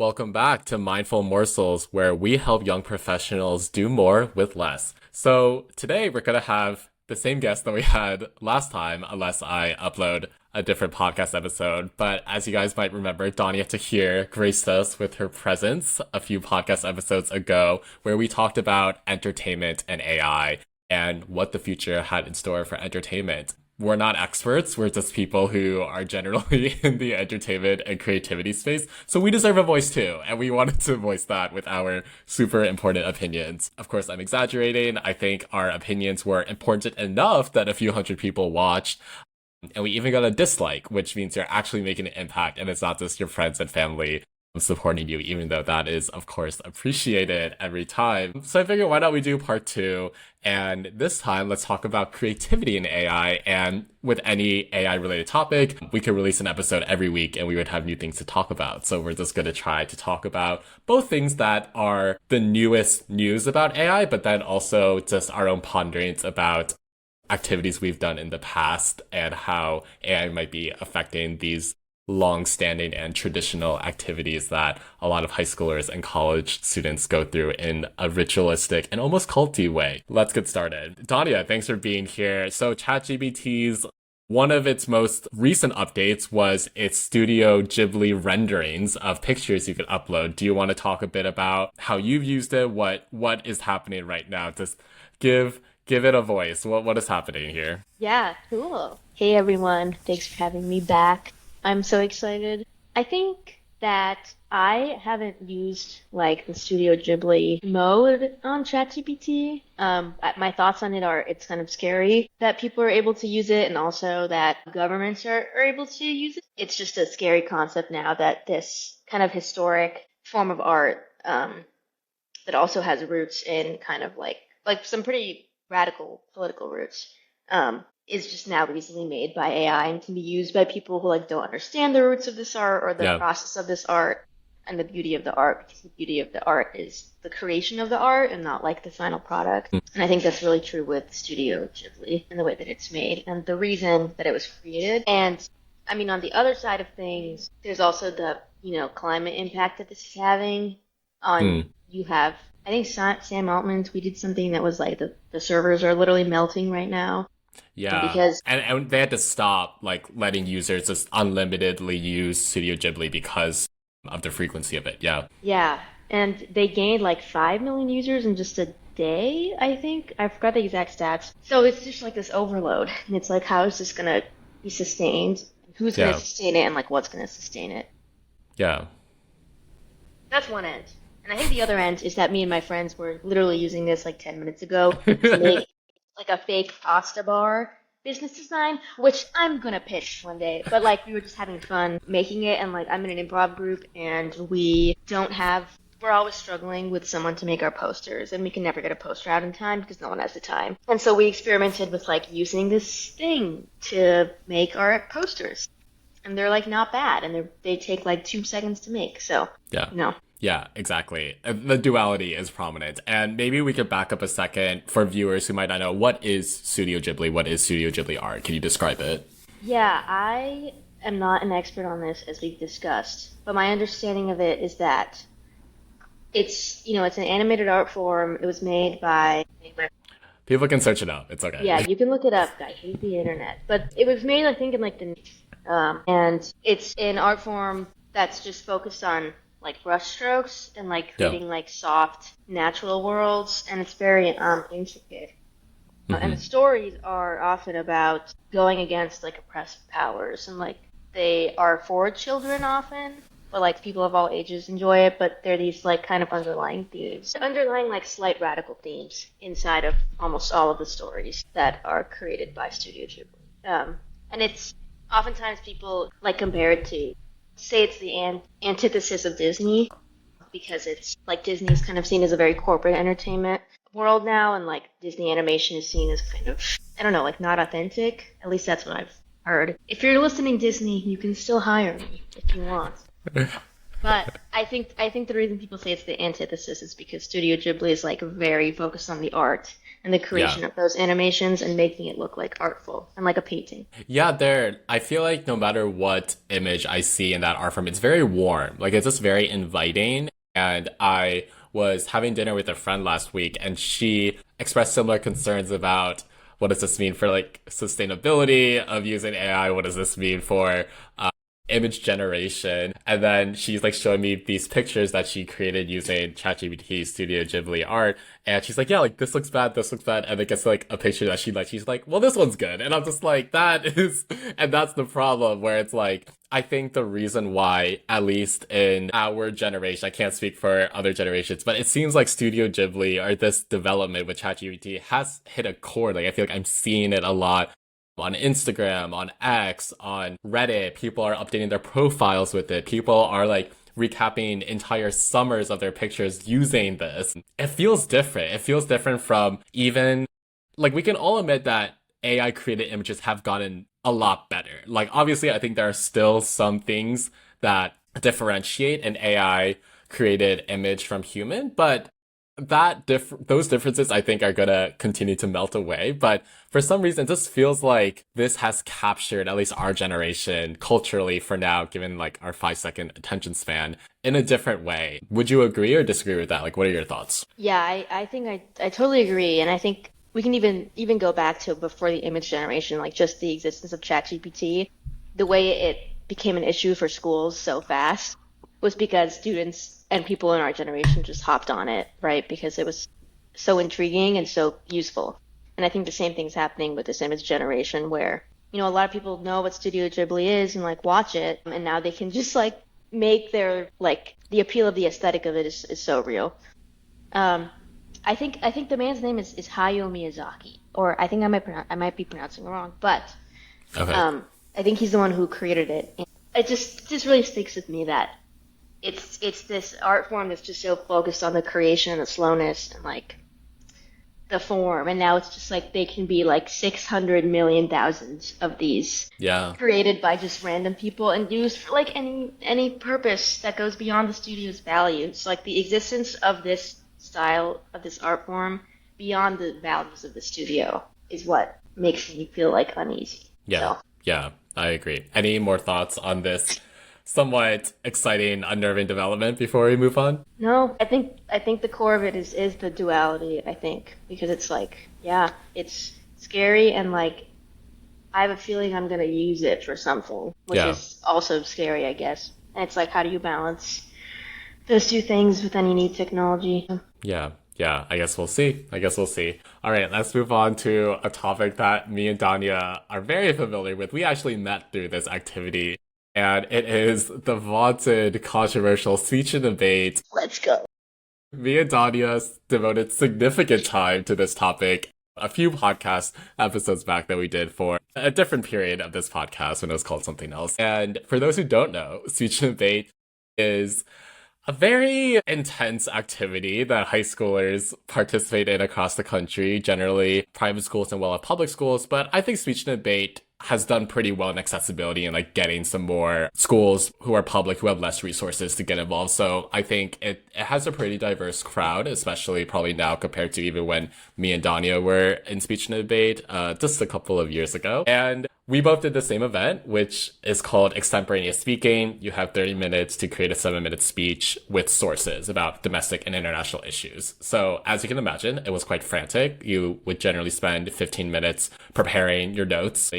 Welcome back to Mindful Morsels, where we help young professionals do more with less. So today we're going to have the same guest that we had last time, unless I upload a different podcast episode. But as you guys might remember, Danya Tahir graced us with her presence a few podcast episodes ago, where we talked about entertainment and AI and what the future had in store for entertainment. We're not experts. We're just people who are generally in the entertainment and creativity space. So we deserve a voice too. And we wanted to voice that with our super important opinions. Of course, I'm exaggerating. I think our opinions were important enough that a few hundred people watched. And we even got a dislike, which means you're actually making an impact. And it's not just your friends and family supporting you, even though that is, of course, appreciated every time. So I figured, why not we do part two? And this time, let's talk about creativity in AI. And with any AI related topic, we could release an episode every week and we would have new things to talk about. So we're just going to try to talk about both things that are the newest news about AI, but then also just our own ponderings about activities we've done in the past and how AI might be affecting these long-standing and traditional activities that a lot of high schoolers and college students go through in a ritualistic and almost culty way. Let's get started. Danya, thanks for being here. So ChatGPT's one of its most recent updates was its Studio Ghibli renderings of pictures you could upload. Do you want to talk a bit about how you've used it? What is happening right now? Just give it a voice. What is happening here? Yeah, cool. Hey everyone, thanks for having me back. I'm so excited. I think that I haven't used like the Studio Ghibli mode on ChatGPT. My thoughts on it are it's kind of scary that people are able to use it and also that governments are able to use it. It's just a scary concept now that this kind of historic form of art that also has roots in kind of like some pretty radical political roots is just now easily made by AI and can be used by people who like don't understand the roots of this art or the process of this art and the beauty of the art, because the beauty of the art is the creation of the art and not like the final product. And I think that's really true with Studio Ghibli and the way that it's made and the reason that it was created. And I mean, on the other side of things, there's also the, climate impact that this is having on, you have, I think Sam Altman tweeted something that was like the servers are literally melting right now. Yeah, because and they had to stop like letting users just unlimitedly use Studio Ghibli because of the frequency of it. Yeah, and they gained like 5 million users in just a day, I think. I forgot the exact stats. So it's just like this overload, and it's like, how is this gonna be sustained? Who's gonna sustain it, and like what's gonna sustain it? Yeah. That's one end. And I think the other end is that me and my friends were literally using this like 10 minutes ago to make like a fake pasta bar business design, which I'm gonna pitch one day. But like we were just having fun making it, and like I'm in an improv group, and we're always struggling with someone to make our posters, and we can never get a poster out in time because no one has the time. And so we experimented with like using this thing to make our posters, and they're like not bad, and they take like 2 seconds to make. So Yeah, exactly. The duality is prominent. And maybe we could back up a second for viewers who might not know, what is Studio Ghibli? What is Studio Ghibli art? Can you describe it? Yeah, I am not an expert on this, as we've discussed, but my understanding of it is that it's an animated art form. It was made by... People can search it up. It's okay. Yeah, you can look it up, guys. Use the internet. But it was made, I think, in like the... and it's an art form that's just focused on like brush strokes and like creating like soft natural worlds, and it's very intricate. And the stories are often about going against like oppressed powers, and like they are for children often, but like people of all ages enjoy it. But they're these like kind of underlying like slight radical themes inside of almost all of the stories that are created by Studio Ghibli. And it's oftentimes people like compare it to, say it's the antithesis of Disney, because it's like Disney's kind of seen as a very corporate entertainment world now, and like Disney animation is seen as kind of, I don't know, like not authentic. At least that's what I've heard. If you're listening, Disney, you can still hire me if you want. But I think the reason people say it's the antithesis is because Studio Ghibli is like very focused on the art and the Yeah. creation of those animations and making it look like artful and like a painting. Yeah, I feel like no matter what image I see in that art form, it's very warm. Like it's just very inviting. And I was having dinner with a friend last week and she expressed similar concerns about what does this mean for like sustainability of using AI? What does this mean for image generation? And then she's like showing me these pictures that she created using ChatGPT Studio Ghibli art. And she's like, yeah, like this looks bad, this looks bad. And it gets like a picture that she likes. She's like, well, this one's good. And I'm just like, that is, and that's the problem where it's like, I think the reason why, at least in our generation, I can't speak for other generations, but it seems like Studio Ghibli or this development with ChatGPT has hit a chord. Like I feel like I'm seeing it a lot on Instagram, on X, on Reddit. People are updating their profiles with it. People are like recapping entire summers of their pictures using this. It feels different. It feels different from even like we can all admit that AI created images have gotten a lot better. Like obviously I think there are still some things that differentiate an AI created image from human, but those differences I think are gonna continue to melt away. But for some reason, it just feels like this has captured at least our generation culturally for now, given like our 5 second attention span in a different way. Would you agree or disagree with that? Like, what are your thoughts? Yeah, I think I totally agree, and I think we can even go back to before the image generation, like just the existence of ChatGPT. The way it became an issue for schools so fast was because students and people in our generation just hopped on it, right? Because it was so intriguing and so useful. And I think the same thing's happening with this image generation where, a lot of people know what Studio Ghibli is and like watch it, and now they can just like make their like the appeal of the aesthetic of it is so real. Um, I think the man's name is Hayao Miyazaki, or I think I might be pronouncing it wrong, but Okay. um, I think he's the one who created it. And it just really sticks with me that it's this art form that's just so focused on the creation and the slowness and like the form, and now it's just like they can be like 600 million thousands of these Yeah. created by just random people and used for like any purpose that goes beyond the studio's values. Like the existence of this style of this art form beyond the values of the studio is what makes me feel like uneasy. Yeah. So Yeah. I agree. Any more thoughts on this somewhat exciting, unnerving development before we move on? no, I think the core of it is the duality, I think, because it's like, yeah, it's scary and like I have a feeling I'm gonna use it for something, which Yeah. is also scary, I guess. And it's like, how do you balance those two things with any new technology? Yeah, yeah, I guess we'll see. I guess we'll see. All right, let's move on to a topic that me and Danya are very familiar with. We actually met through this activity, and it is the vaunted controversial speech and debate. Let's go. Me and Danya devoted significant time to this topic a few podcast episodes back that we did for a different period of this podcast when it was called something else. And for those who don't know, speech and debate is a very intense activity that high schoolers participate in across the country, generally private schools and well-off public schools. But I think speech and debate has done pretty well in accessibility and like getting some more schools who are public who have less resources to get involved. So I think it has a pretty diverse crowd, especially probably now compared to even when me and Danya were in speech and debate just a couple of years ago. And we both did the same event, which is called extemporaneous speaking. You have 30 minutes to create a 7-minute speech with sources about domestic and international issues. So as you can imagine, it was quite frantic. You would generally spend 15 minutes preparing your notes.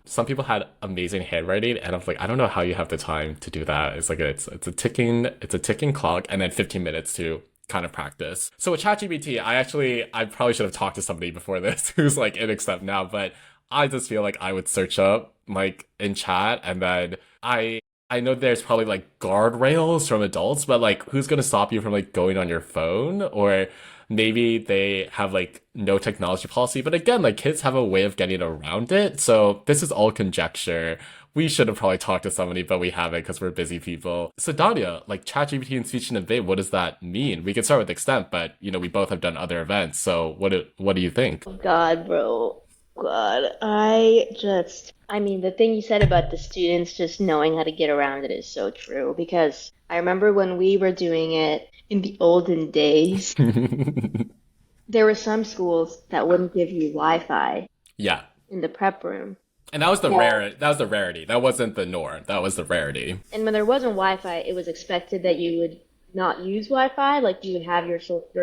Some people had amazing handwriting, and I was like, I don't know how you have the time to do that. It's like it's a ticking clock, and then 15 minutes to kind of practice. So with ChatGPT, I probably should have talked to somebody before this who's like in Accept now, but I just feel like I would search up like in chat, and then I know there's probably like guardrails from adults, but like who's gonna stop you from like going on your phone? Or maybe they have like no technology policy, but again, like kids have a way of getting around it. So this is all conjecture. We should have probably talked to somebody, but we haven't because we're busy people. So Dalia, like ChatGPT and speech and debate, what does that mean? We can start with extent, but we both have done other events. So what do you think? Oh God, bro. God, I mean, the thing you said about the students just knowing how to get around it is so true because I remember when we were doing it in the olden days, there were some schools that wouldn't give you Wi-Fi Yeah. in the prep room. And that was the Yeah. rare that was the rarity. That wasn't the norm. That was the rarity. And when there wasn't Wi-Fi, it was expected that you would not use Wi-Fi, like you would have your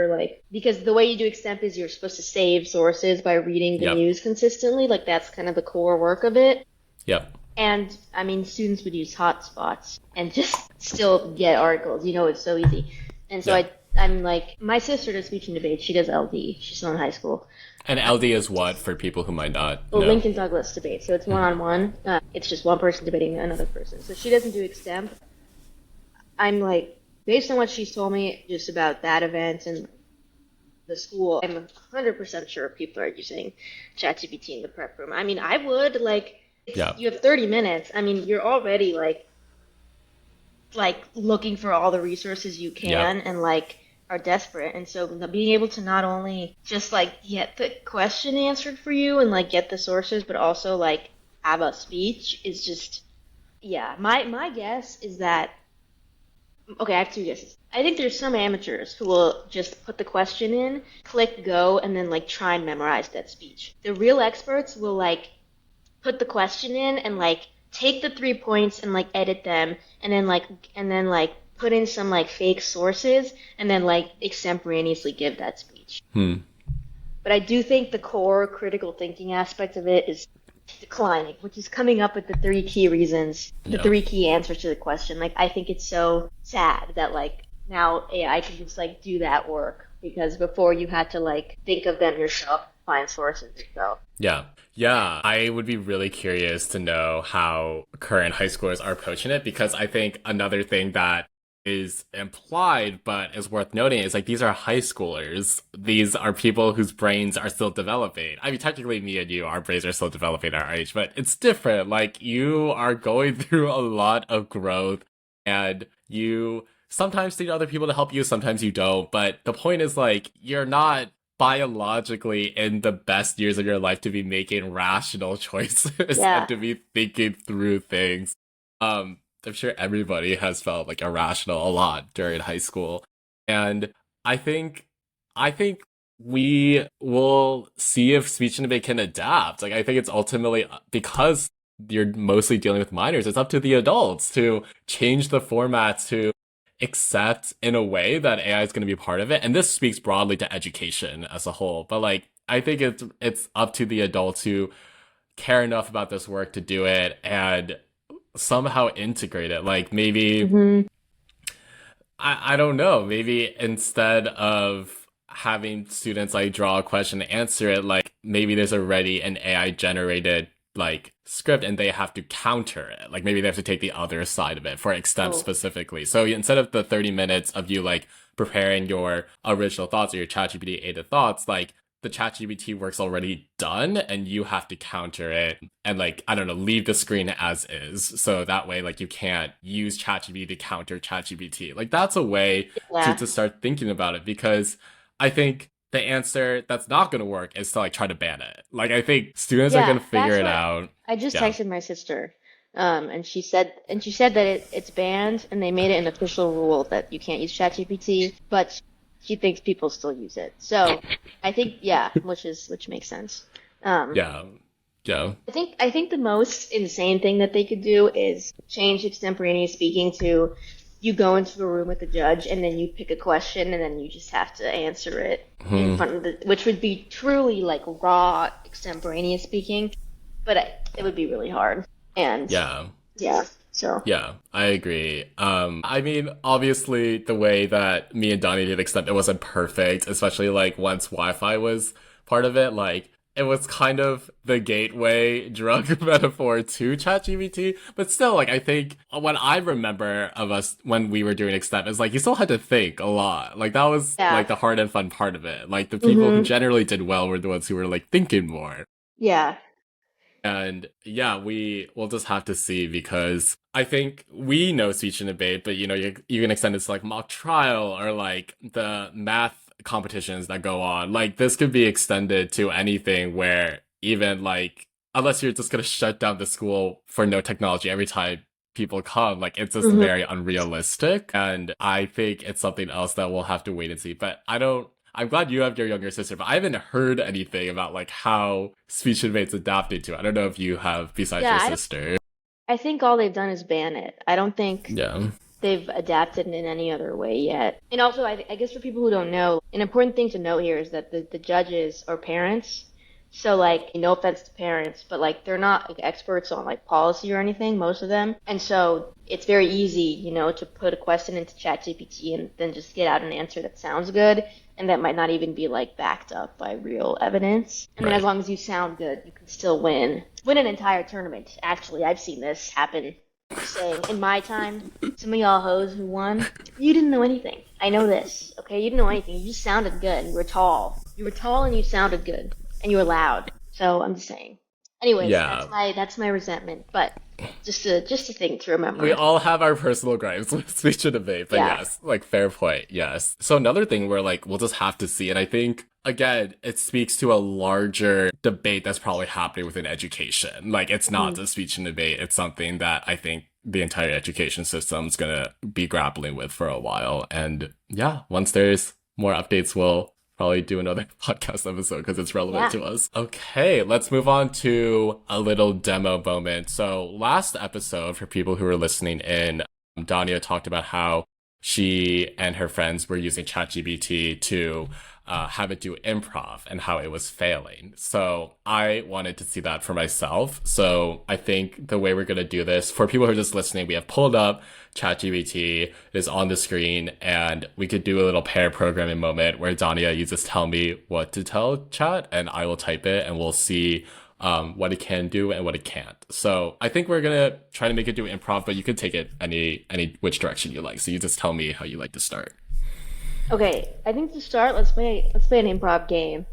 like because the way you do extemp is you're supposed to save sources by reading the Yep. news consistently, like that's kind of the core work of it. Yep. And I mean, students would use hotspots and just still get articles. You know, it's so easy. And so Yep. I'm like, my sister does speech and debate. She does LD. She's still in high school. And LD is what for people who might not Well, know? Lincoln Douglas debate. So it's one-on-one. It's just one person debating another person. So she doesn't do extemp. I'm like, based on what she's told me just about that event and the school, I'm 100% sure people are using ChatGPT in the prep room. I mean, I would like, Yeah. you have 30 minutes. I mean, you're already like looking for all the resources you can Yep. and like are desperate. And so being able to not only just like get the question answered for you and like get the sources, but also like have a speech is just yeah. My guess is that okay, I have two guesses. I think there's some amateurs who will just put the question in, click go, and then like try and memorize that speech. The real experts will like put the question in and like take the 3 points and like edit them and then like put in some like fake sources and then like extemporaneously give that speech. Hmm. But I do think the core critical thinking aspect of it is declining, which is coming up with the three key reasons, the Yeah. three key answers to the question. Like I think it's so sad that like now AI can just like do that work because before you had to like think of them yourself, find sources yourself. Yeah. Yeah. I would be really curious to know how current high schoolers are approaching it because I think another thing that is implied but is worth noting is like these are high schoolers. These are people whose brains are still developing. I mean, technically me and you, our brains are still developing at our age, but it's different. Like you are going through a lot of growth and you sometimes need other people to help you, sometimes you don't. But the point is like you're not biologically in the best years of your life to be making rational choices and Yeah. to be thinking through things. I'm sure everybody has felt like irrational a lot during high school. And I think I think we will see if speech and debate can adapt. Like I think it's ultimately because you're mostly dealing with minors, it's up to the adults to change the formats to accept in a way that AI is going to be part of it. And this speaks broadly to education as a whole. But like I think it's up to the adults who care enough about this work to do it and somehow integrate it. Like maybe Hmm. I don't know, maybe instead of having students like draw a question and answer it, like maybe there's already an AI generated like script and they have to counter it. Like maybe they have to take the other side of it for extemp Oh, specifically. So instead of the 30 minutes of you like preparing your original thoughts or your ChatGPT aided thoughts, like the ChatGPT work's already done and you have to counter it and like, I don't know, leave the screen as is. So that way, like you can't use ChatGPT to counter ChatGPT. Like that's a way yeah. to start thinking about it because I think the answer that's not going to work is to like try to ban it. Like I think students are Yeah, going to figure that's it what out. I just Yeah. texted my sister. And she said that it's banned and they made it an official rule that you can't use ChatGPT, but she thinks people still use it. So I think yeah, which makes sense. Um, Yeah. Yeah. I think the most insane thing that they could do is change extemporaneous speaking to you go into a room with the judge and then you pick a question and then you just have to answer it in Hmm. front of the, which would be truly like raw extemporaneous speaking, but it would be really hard. And Yeah. yeah, so Yeah, I agree. I mean, obviously, the way that me and Donnie did except it wasn't perfect, especially like once Wi-Fi was part of it. Like, it was kind of the gateway drug metaphor to ChatGPT. But still, like, I think what I remember of us when we were doing extemp is like you still had to think a lot. Like, that was yeah, like the hard and fun part of it. Like, the people who hmm generally did well were the ones who were like thinking more. yeah, And yeah, we will just have to see because I think we know speech and debate, but you know, you can extend it to like mock trial or like the math competitions that go on. Like this could be extended to anything where even like, unless you're just gonna shut down the school for no technology every time people come, like it's just Hmm. very unrealistic. And I think it's something else that we'll have to wait and see. But I'm glad you have your younger sister, but I haven't heard anything about like how speech and debate's adapted to it. I don't know if you have besides Yeah, your sister. I think all they've done is ban it. I don't think Yeah. they've adapted in any other way yet. And also, I guess for people who don't know, an important thing to note here is that the judges are parents. So, like, no offense to parents, but like, they're not like experts on like policy or anything, most of them. And so, it's very easy, to put a question into ChatGPT and then just get out an answer that sounds good, and that might not even be like backed up by real evidence. And then, as Right. long as you sound good, you can still win an entire tournament. Actually, I've seen this happen. Just saying, in my time, some of y'all hoes who won, you didn't know anything. I know this, okay? You didn't know anything. You just sounded good, and you were tall. You were tall and you sounded good, and you were loud. So I'm just saying. Anyways, Yeah. that's my resentment, but just a thing to We remember. all have our personal gripes with speech and debate, but Yeah. yes, like fair point, yes. So another thing where like we'll just have to see, and I think again, it speaks to a larger debate that's probably happening within education. Like it's not Mhm. just speech and debate, it's something that I think the entire education system's gonna be grappling with for a while. And yeah, once there's more updates, we'll probably do another podcast episode because it's relevant Yeah. to us. Okay, let's move on to a little demo moment. So last episode, for people who are listening in, Dania talked about how she and her friends were using ChatGPT to have it do improv and how it was failing. So I wanted to see that for myself. So I think the way we're going to do this, for people who are just listening, we have pulled up ChatGPT, it is on the screen, and we could do a little pair programming moment where Dania, you just tell me what to tell Chat, and I will type it, and we'll see what it can do and what it can't. So I think we're gonna try to make it do improv, but you could take it any which direction you like. So you just tell me how you like to start. Okay, I think to start, let's play an improv game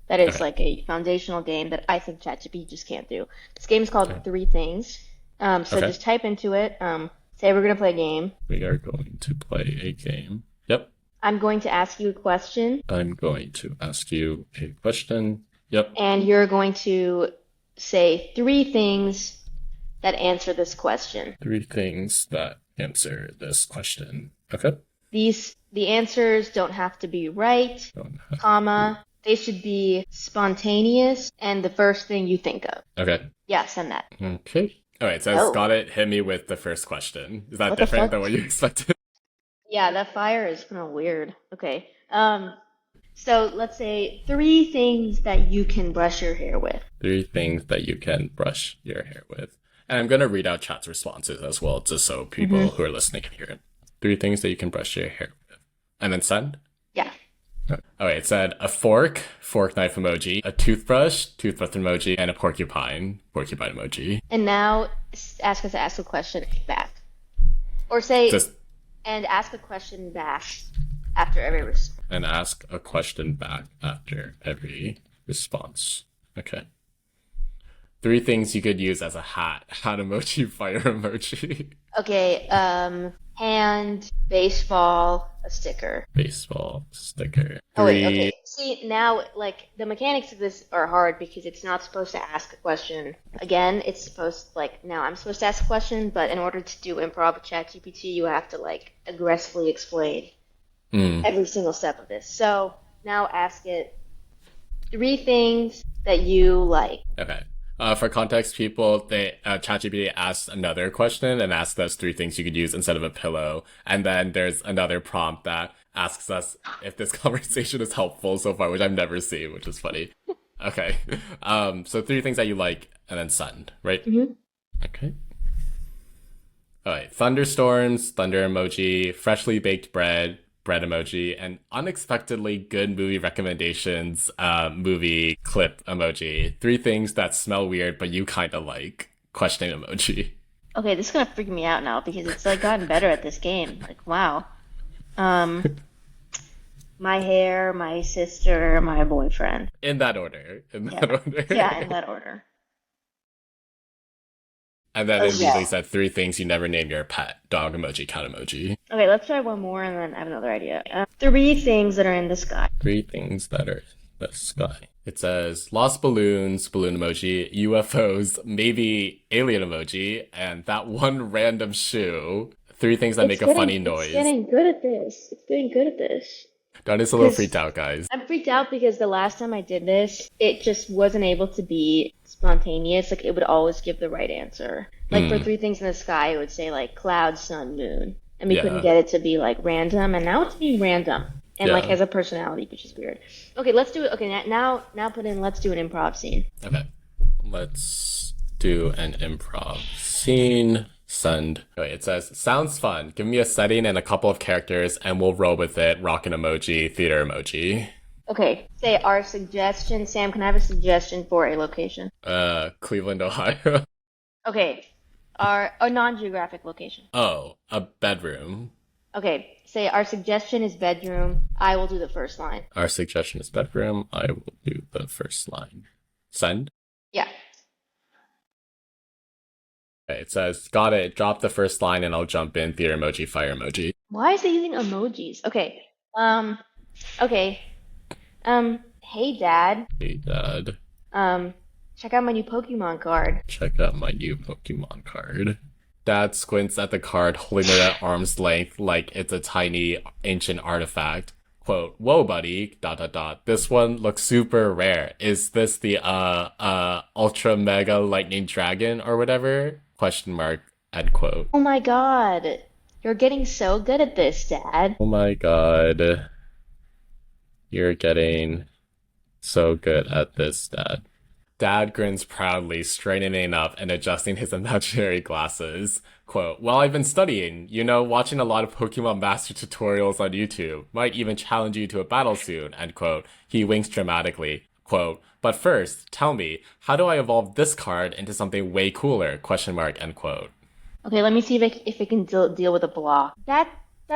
that is Okay. like a foundational game that I think ChatGPT just can't do. This game is called Okay. Three Things. So Okay. just type into it. Say we're gonna play a game. We are going to play a game. Yep. I'm going to ask you a question, I'm going to ask you a question. Yep. and you're going to say three things that answer this question. Three things that answer this question. Okay. The answers don't have to be right, Don't comma. They should be spontaneous and the first thing you think of. Okay. Yeah, send that. Okay. All right. So Oh, Scott, it hit me with the first question. Is that what the different fuck? than what you expected? Yeah, that fire is kind of weird. Okay. So let's say three things that you can brush your hair with. Three things that you can brush your hair with. And I'm going to read out chat's responses as well, just so people who are listening can hear it. Three things that you can brush your hair with. And then send. Yeah. Oh, wait, it said a fork, fork knife emoji, a toothbrush, toothbrush emoji, and a porcupine, porcupine emoji. And now ask us to ask a question back. Or say, Just and ask a question back after every response. and ask a question back after every response. Okay. Three things you could use as a hat. Hat emoji, fire emoji, Okay, hand, baseball, a sticker. baseball sticker. Oh wait, Three. okay. See, now, like, the mechanics of this are hard because it's not supposed to ask a question. Again, it's supposed, like, now I'm supposed to ask a question, but in order to do improv with ChatGPT, you have to, like, aggressively explain every single step of this. So, now ask it three things that you like. Okay. For context, people, ChatGPT asked another question and asked us three things you could use instead of a pillow. And then there's another prompt that asks us if this conversation is helpful so far, which I've never seen, which is funny. Okay. So three things that you like and then send, right? Mhm. Okay. All right. Thunderstorms, thunder emoji, freshly baked bread, bread emoji, and unexpectedly good movie recommendations, movie clip emoji. Three things that smell weird, but you kind of like. Questioning emoji. Okay, this is gonna freak me out now because it's, like, gotten better at this game. Like, wow. Um, my hair, my sister, my boyfriend. In that order. In Yeah. that order. Yeah, in that order. And then it Okay. immediately said three things you never name your pet. Dog emoji, cat emoji. Okay, let's try one more and then I have another idea. Three things that are in the sky. Three things that are The sky. It says lost balloons, balloon emoji, UFOs, maybe alien emoji, and that one random shoe. Three things that make a funny It's noise. getting good at this. It's getting good at this. Donnie's a little freaked Because out, guys. I'm freaked out because the last time I did this, it just wasn't able to be spontaneous. Like it would always give the right answer. Like for Hmm. three things in the sky, it would say like cloud, sun, moon. And we couldn't Yeah. get it to be like random, and now it's being random and like Yeah. has a personality, which is weird. Okay, let's do it. Okay, now put in let's do an improv scene. Okay. Let's do an improv scene. Send. Okay, it says, sounds fun. Give me a setting and a couple of characters and we'll roll with it. Rockin' emoji, theater emoji. Okay, say our suggestion. Sam, can I have a suggestion for a location? Cleveland, Ohio. Okay, our a non-geographic location. Oh, a bedroom. Okay, say our suggestion is bedroom. I will do the first line. Our suggestion is bedroom. I will do the first line. Send. Yeah. Okay, it says, got it. Drop the first line and I'll jump in. Theater emoji, fire emoji. Why is it using emojis? Okay. Um. Okay. Hey, Dad. Hey, Dad. Um. Check out my new Pokemon card. Check out my new Pokemon card. Dad squints at the card, holding it at arm's length like it's a tiny ancient artifact. Quote, whoa, buddy, dot, dot, dot. This one looks super rare. Is this the, ultra mega lightning dragon or whatever? Question mark, end quote. Oh my God. You're getting so good at this, Dad. Oh my god. You're getting so good at this, Dad. Dad grins proudly, straightening up and adjusting his imaginary glasses. Quote, well, I've been studying, watching a lot of Pokemon Master tutorials on YouTube. Might even challenge you to a battle soon, end quote. He winks dramatically. Quote, but first, tell me, how do I evolve this card into something way cooler? Question mark, end quote. Okay, let me see if it can deal with a block. That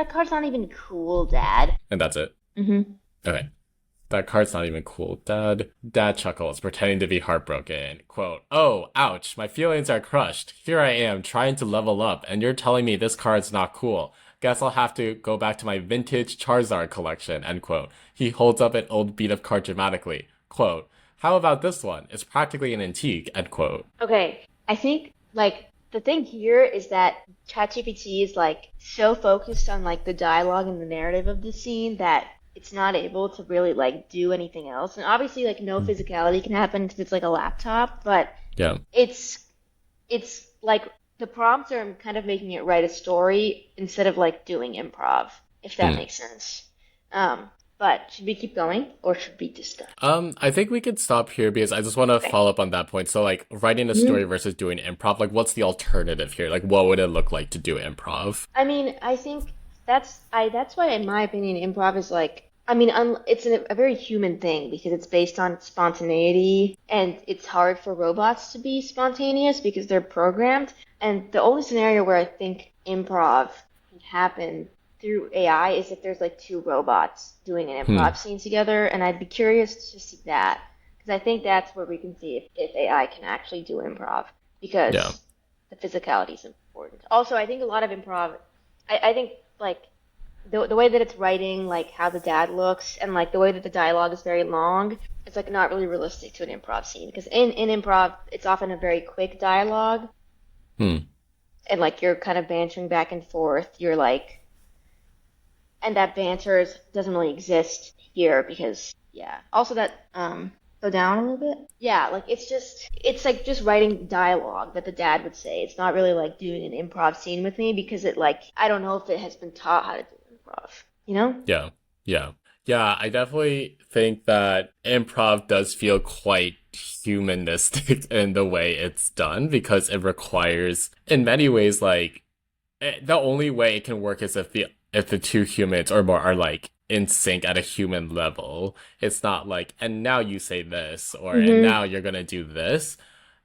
card's not even cool, Dad. And that's it. Mm-hmm. Okay. That card's not even cool, Dad. Dad chuckles, pretending to be heartbroken. Quote, oh, ouch, my feelings are crushed. Here I am, trying to level up, and you're telling me this card's not cool. Guess I'll have to go back to my vintage Charizard collection, end quote. He holds up an old beat up card dramatically. Quote, how about this one? It's practically an antique, end quote. Okay, I think like the thing here is that ChatGPT is like so focused on like the dialogue and the narrative of the scene that it's not able to really like do anything else. And obviously like no physicality can happen because it's like a laptop, but Yeah. it's like the prompts are kind of making it write a story instead of like doing improv, if that makes sense. But should we keep going or should we just stop? I think we could stop here because I just want to Okay. follow up on that point. So, like, writing a story versus doing improv, like, what's the alternative here? Like, what would it look like to do improv? I mean, I think that's why, in my opinion, improv is like, I mean, it's a very human thing because it's based on spontaneity, and it's hard for robots to be spontaneous because they're programmed. And the only scenario where I think improv can happen through AI is if there's like two robots doing an improv scene together, and I'd be curious to see that because I think that's where we can see if AI can actually do improv because Yeah. the physicality is important. Also, I think a lot of improv, I think like the way that it's writing, like how the dad looks, and like the way that the dialogue is very long, it's like not really realistic to an improv scene because in improv it's often a very quick dialogue, Hmm. and like you're kind of bantering back and forth. You're like, and that doesn't really exist here because yeah. Also that go down a little bit. Yeah, like it's like just writing dialogue that the dad would say. It's not really like doing an improv scene with me because it like I don't know if it has been taught how to do improv. You know? Yeah. Yeah. Yeah, I definitely think that improv does feel quite humanistic in the way it's done because it requires, in many ways, like, the only way it can work is if the two humans or more are like in sync at a human level. It's not like, and now you say this, or and now you're gonna do this.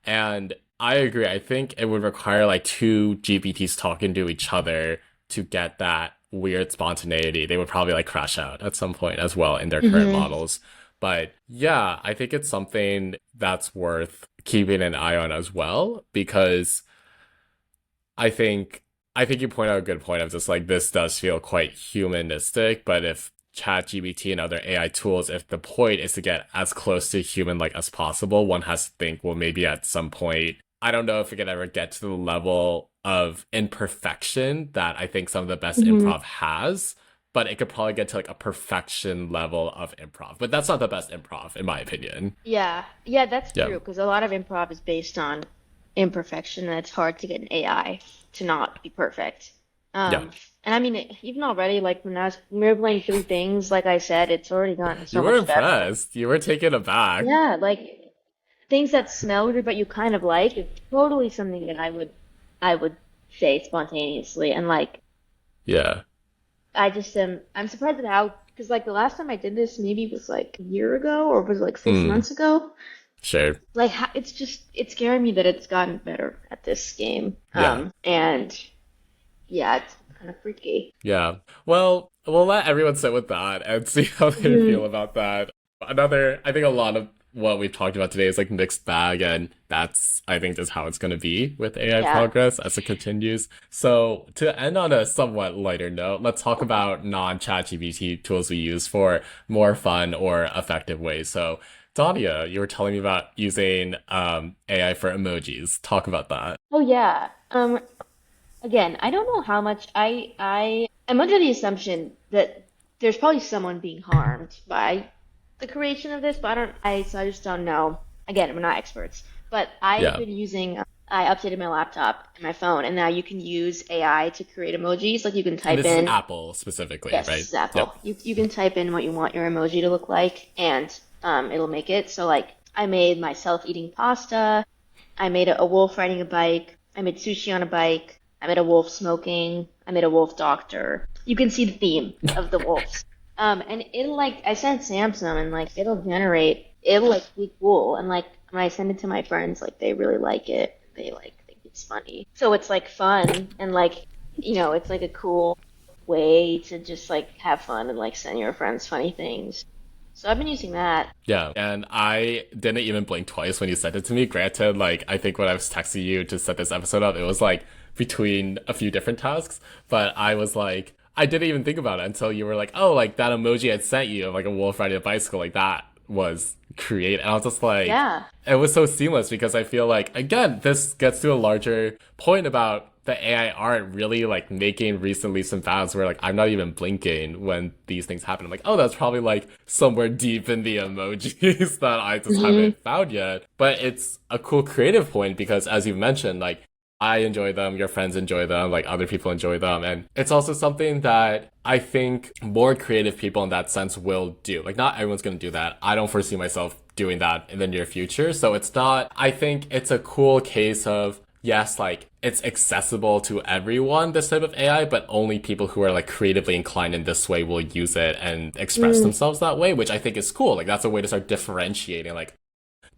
And I agree. I think it would require like two GPTs talking to each other to get that weird spontaneity. They would probably like crash out at some point as well in their current models. But yeah, I think it's something that's worth keeping an eye on as well because I think you point out a good point of just like this does feel quite humanistic, but if ChatGPT and other AI tools, if the point is to get as close to human like as possible, one has to think, well, maybe at some point, I don't know if it could ever get to the level of imperfection that I think some of the best Hmm. improv has, but it could probably get to like a perfection level of improv. But that's not the best improv, in my opinion. Yeah, yeah, that's Yeah. true because a lot of improv is based on imperfection, and it's hard to get an AI to not be perfect. Yeah. And I mean, even already, like when we were playing Three Things, like I said, it's already gotten You so were much better. impressed. You were taken aback. Yeah, like things that smell good but you kind of like is totally something that I would say spontaneously. And like Yeah. I just am I'm surprised at how because like the last time I did this maybe was like a year ago or was it like six Mm, months ago. sure. Like it's just it's scaring me that it's gotten better at this game. Yeah. And yeah, it's kind of freaky. Yeah. Well, we'll let everyone sit with that and see how they Hmm. feel about that. I think a lot of what we've talked about today is like mixed bag, and that's, I think, just how it's going to be with AI Yeah. progress as it continues. So, to end on a somewhat lighter note, let's talk about non-ChatGPT tools we use for more fun or effective ways. So, Dania, you were telling me about using AI for emojis. Talk about that. Oh yeah. Again, I don't know how much I am under the assumption that there's probably someone being harmed by the creation of this, but I just don't know. Again, we're not experts, but I've Yeah. been using I updated my laptop and my phone, and now you can use AI to create emojis. Like you can And type this is in, Apple specifically, yes, this right? is Apple. Yep. You can type in what you want your emoji to look like, and it'll make it. So like I made myself eating pasta. I made a wolf riding a bike. I made sushi on a bike. I made a wolf smoking. I made a wolf doctor. You can see the theme of the wolves. And it'll like I sent Sam some and like it'll like be cool and like when I send it to my friends like they really like it. They like think it's funny. So it's like fun and like it's like a cool way to just like have fun and like send your friends funny things. So I've been using that. Yeah, and I didn't even blink twice when you sent it to me. Granted, like, I think when I was texting you to set this episode up, it was like between a few different tasks, but I was like, I didn't even think about it until you were like, oh, like that emoji I sent you of like a wolf riding a bicycle, like that was create. And I was just like, Yeah. it was so seamless because I feel like, again, this gets to a larger point about the AI art really like making recently some fads where like I'm not even blinking when these things happen. I'm like, oh, that's probably like somewhere deep in the emojis that I just Hmm. haven't found yet. But it's a cool creative point because as you've mentioned, like I enjoy them, your friends enjoy them, like other people enjoy them. And it's also something that I think more creative people in that sense will do. Like, not everyone's going to do that. I don't foresee myself doing that in the near future. So it's not, I think it's a cool case of, yes, like it's accessible to everyone, this type of AI, but only people who are like creatively inclined in this way will use it and express Mm, themselves that way, which I think is cool. Like, that's a way to start differentiating, like,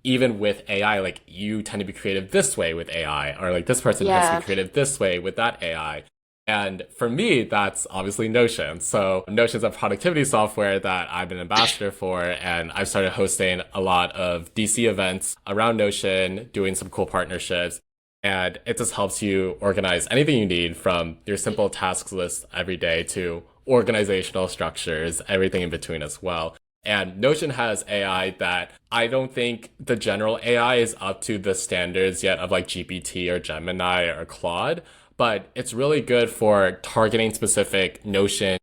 even with AI, like you tend to be creative this way with AI, or like this person tends to be yeah. creative this way with that AI. And for me, that's obviously Notion. So Notion's a productivity software that I've been an ambassador for, and I've started hosting a lot of DC events around Notion, doing some cool partnerships. And it just helps you organize anything you need from your simple tasks list every day to organizational structures, everything in between as well. And Notion has AI that I don't think the general AI is up to the standards yet of like GPT or Gemini or Claude, but it's really good for targeting specific Notion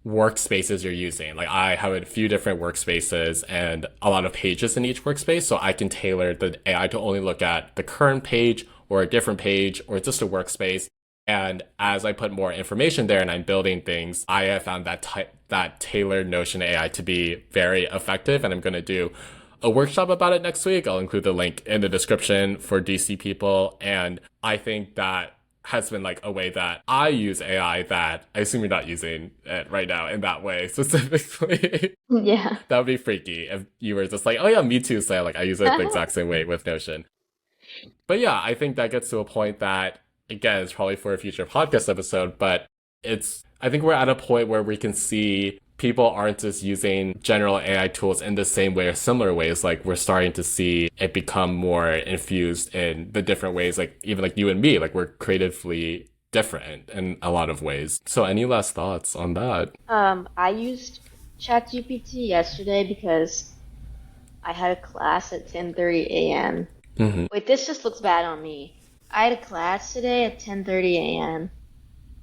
workspaces you're using. Like I have a few different workspaces and a lot of pages in each workspace, so I can tailor the AI to only look at the current page or a different page or just a workspace. And as I put more information there and I'm building things, I have found that tailored Notion AI to be very effective. And I'm going to do a workshop about it next week. I'll include the link in the description for DC people. And I think that has been like a way that I use AI that I assume you're not using it right now in that way specifically. Yeah. That would be freaky if you were just like, oh yeah, me too. So like I use it the exact same way with Notion. But yeah, I think that gets to a point that, again, it's probably for a future podcast episode, but I think we're at a point where we can see people aren't just using general AI tools in the same way or similar ways. Like we're starting to see it become more infused in the different ways, like even like you and me, like we're creatively different in a lot of ways. So any last thoughts on that? I used ChatGPT yesterday because I had a class at 10:30 a.m. Hmm. Wait, this just looks bad on me. I had a class today at 10:30 a.m.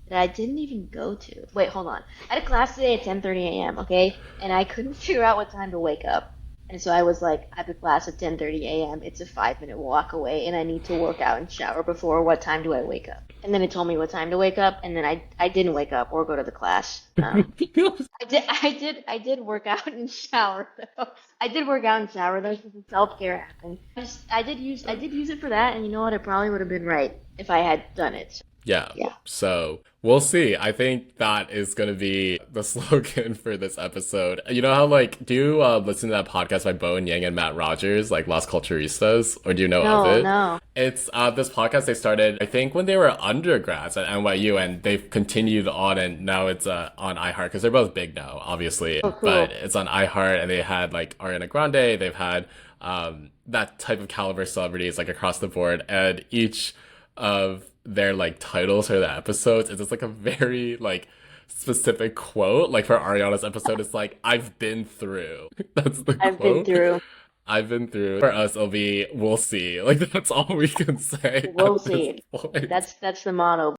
that I didn't even go to. Wait, hold on. I had a class today at 10:30 a.m., okay? And I couldn't figure out what time to wake up. And so I was like, I have a class at 10:30 a.m. It's a 5-minute walk away, and I need to work out and shower before. What time do I wake up? And then it told me what time to wake up, and then I didn't wake up or go to the class. I did work out and shower though. I did work out and shower though, because the self care happened. I did use it for that, and you know what? It probably would have been right if I had done it. So, Yeah. yeah. So we'll see. I think that is going to be the slogan for this episode. You know how, like, do you listen to that podcast by Bo and Yang and Matt Rogers, like Las Culturistas, or do you know of No, it? no. It's this podcast they started, I think, when they were undergrads at NYU, and they've continued on, and now it's on iHeart because they're both big now, obviously. Oh, But cool. it's on iHeart, and they had like Ariana Grande, they've had that type of caliber celebrities like across the board, and each of their like titles for the episodes is just like a very like specific quote. Like for Ariana's episode, it's like, I've been through. That's the I've been quote. through. I've been through. For us, it'll be, we'll see. Like that's all we can say We'll at this see. point. That's the motto.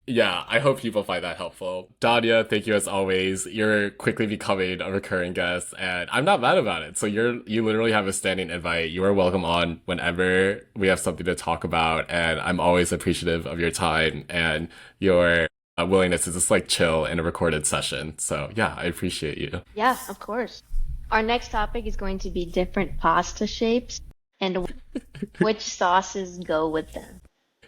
Yeah, I hope people find that helpful. Dadia, thank you as always. You're quickly becoming a recurring guest, and I'm not mad about it. So you literally have a standing invite. You are welcome on whenever we have something to talk about, and I'm always appreciative of your time and your willingness to just like chill in a recorded session. So yeah, I appreciate you. Yeah, of course. Our next topic is going to be different pasta shapes and which sauces go with them.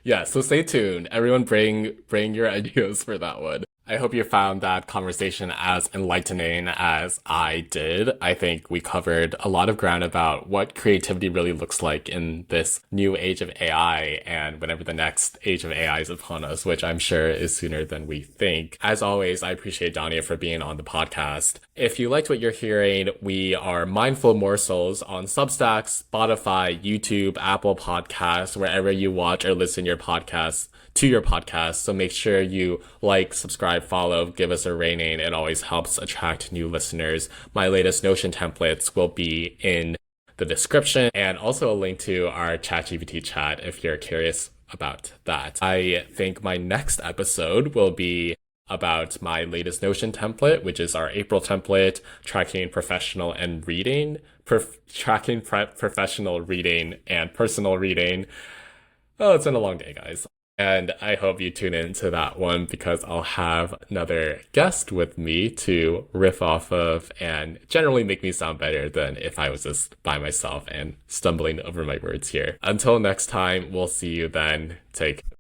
Yeah, so stay tuned. Everyone bring your ideas for that one. I hope you found that conversation as enlightening as I did. I think we covered a lot of ground about what creativity really looks like in this new age of AI and whenever the next age of AI is upon us, which I'm sure is sooner than we think. As always, I appreciate Dania for being on the podcast. If you liked what you're hearing, we are Mindful Morsels on Substack, Spotify, YouTube, Apple Podcasts, wherever you watch or listen your podcasts to your podcast. So make sure you like, subscribe, follow, give us a rating. It always helps attract new listeners. My latest Notion templates will be in the description and also a link to our ChatGPT chat if you're curious about that. I think my next episode will be about my latest Notion template, which is our April template, tracking professional and reading, professional reading and personal reading. Oh, it's been a long day, guys. And I hope you tune into that one because I'll have another guest with me to riff off of and generally make me sound better than if I was just by myself and stumbling over my words here. Until next time, we'll see you then. Take